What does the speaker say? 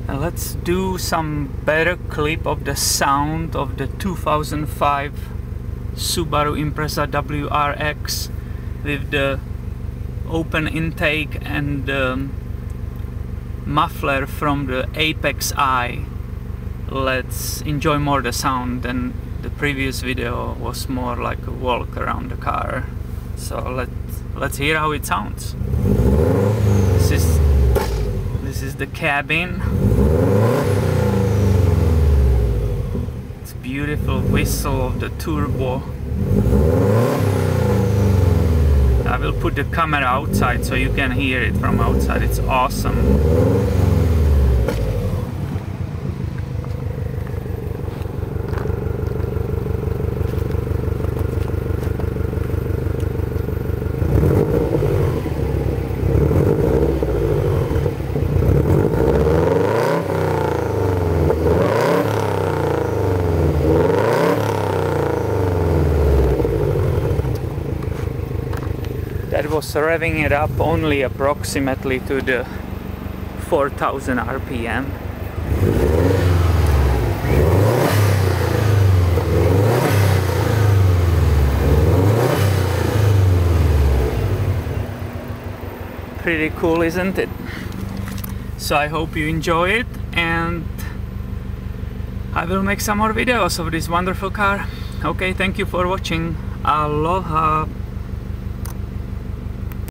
And let's do some better clip of the sound of the 2005 Subaru Impreza WRX with the open intake and the muffler from the Apex I. Let's enjoy more the sound than the previous video was more like a walk around the car. So let's hear how it sounds. This is the cabin. It's beautiful whistle of the turbo. I will put the camera outside so you can hear it from outside. It's awesome. That was revving it up only approximately to the 4000 RPM. Pretty cool, isn't it? So I hope you enjoy it, and I will make some more videos of this wonderful car. Okay, thank you for watching. Aloha!